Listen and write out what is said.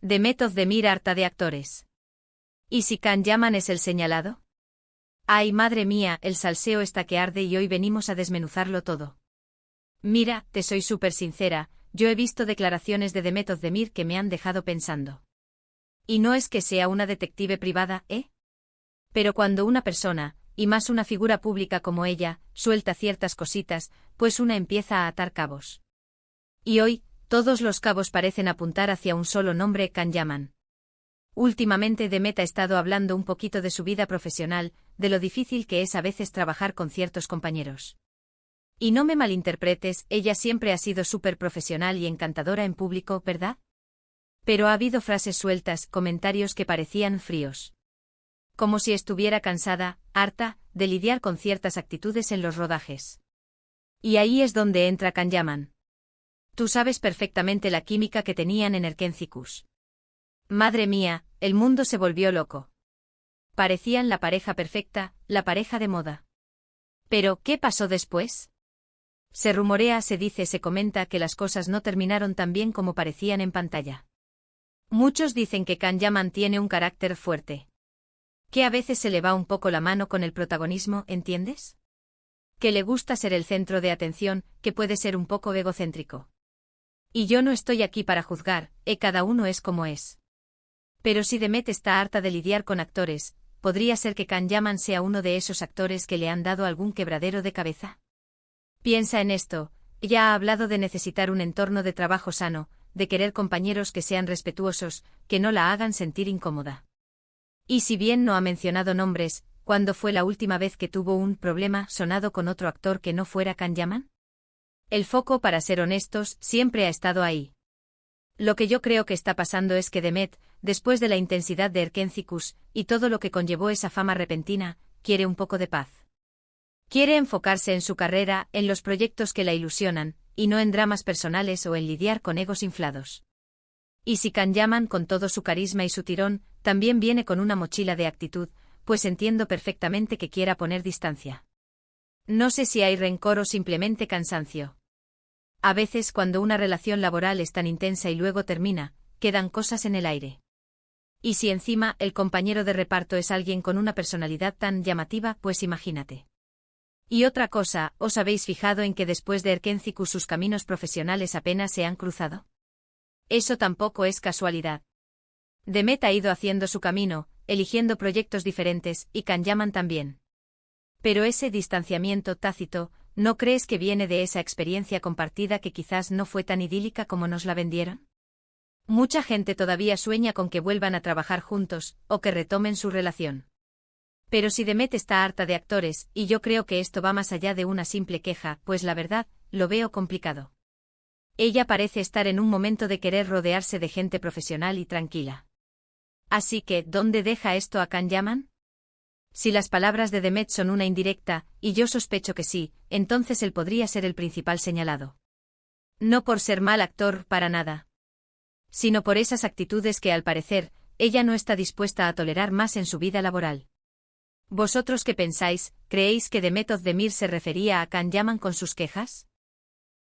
Demet Özdemir harta de actores. ¿Y si Can Yaman es el señalado? Ay, madre mía, el salseo está que arde y hoy venimos a desmenuzarlo todo. Mira, te soy súper sincera, yo he visto declaraciones de Demet Özdemir que me han dejado pensando. Y no es que sea una detective privada, ¿eh? Pero cuando una persona, y más una figura pública como ella, suelta ciertas cositas, pues una empieza a atar cabos. Y hoy, todos los cabos parecen apuntar hacia un solo nombre: Can Yaman. Últimamente Demet ha estado hablando un poquito de su vida profesional, de lo difícil que es a veces trabajar con ciertos compañeros. Y no me malinterpretes, ella siempre ha sido súper profesional y encantadora en público, ¿verdad? Pero ha habido frases sueltas, comentarios que parecían fríos. Como si estuviera cansada, harta, de lidiar con ciertas actitudes en los rodajes. Y ahí es donde entra Can Yaman. Tú sabes perfectamente la química que tenían en Erkéntzikos. Madre mía, el mundo se volvió loco. Parecían la pareja perfecta, la pareja de moda. Pero, ¿qué pasó después? Se rumorea, se dice, se comenta que las cosas no terminaron tan bien como parecían en pantalla. Muchos dicen que Can Yaman tiene un carácter fuerte. Que a veces se le va un poco la mano con el protagonismo, ¿entiendes? Que le gusta ser el centro de atención, que puede ser un poco egocéntrico. Y yo no estoy aquí para juzgar, cada uno es como es. Pero si Demet está harta de lidiar con actores, ¿podría ser que Can Yaman sea uno de esos actores que le han dado algún quebradero de cabeza? Piensa en esto, ella ha hablado de necesitar un entorno de trabajo sano, de querer compañeros que sean respetuosos, que no la hagan sentir incómoda. Y si bien no ha mencionado nombres, ¿cuándo fue la última vez que tuvo un problema sonado con otro actor que no fuera Can Yaman? El foco, para ser honestos, siempre ha estado ahí. Lo que yo creo que está pasando es que Demet, después de la intensidad de Erkéntzikos, y todo lo que conllevó esa fama repentina, quiere un poco de paz. Quiere enfocarse en su carrera, en los proyectos que la ilusionan, y no en dramas personales o en lidiar con egos inflados. Y si Can Yaman, con todo su carisma y su tirón, también viene con una mochila de actitud, pues entiendo perfectamente que quiera poner distancia. No sé si hay rencor o simplemente cansancio. A veces cuando una relación laboral es tan intensa y luego termina, quedan cosas en el aire. Y si encima el compañero de reparto es alguien con una personalidad tan llamativa, pues imagínate. Y otra cosa, ¿os habéis fijado en que después de Erkéntzikos sus caminos profesionales apenas se han cruzado? Eso tampoco es casualidad. Demet ha ido haciendo su camino, eligiendo proyectos diferentes, y Can Yaman también. Pero ese distanciamiento tácito, ¿no crees que viene de esa experiencia compartida que quizás no fue tan idílica como nos la vendieron? Mucha gente todavía sueña con que vuelvan a trabajar juntos, o que retomen su relación. Pero si Demet está harta de actores, y yo creo que esto va más allá de una simple queja, pues la verdad, lo veo complicado. Ella parece estar en un momento de querer rodearse de gente profesional y tranquila. Así que, ¿dónde deja esto a Can Yaman? Si las palabras de Demet son una indirecta, y yo sospecho que sí, entonces él podría ser el principal señalado. No por ser mal actor, para nada. Sino por esas actitudes que al parecer, ella no está dispuesta a tolerar más en su vida laboral. ¿Vosotros qué pensáis? ¿Creéis que Demet Özdemir se refería a Can Yaman con sus quejas?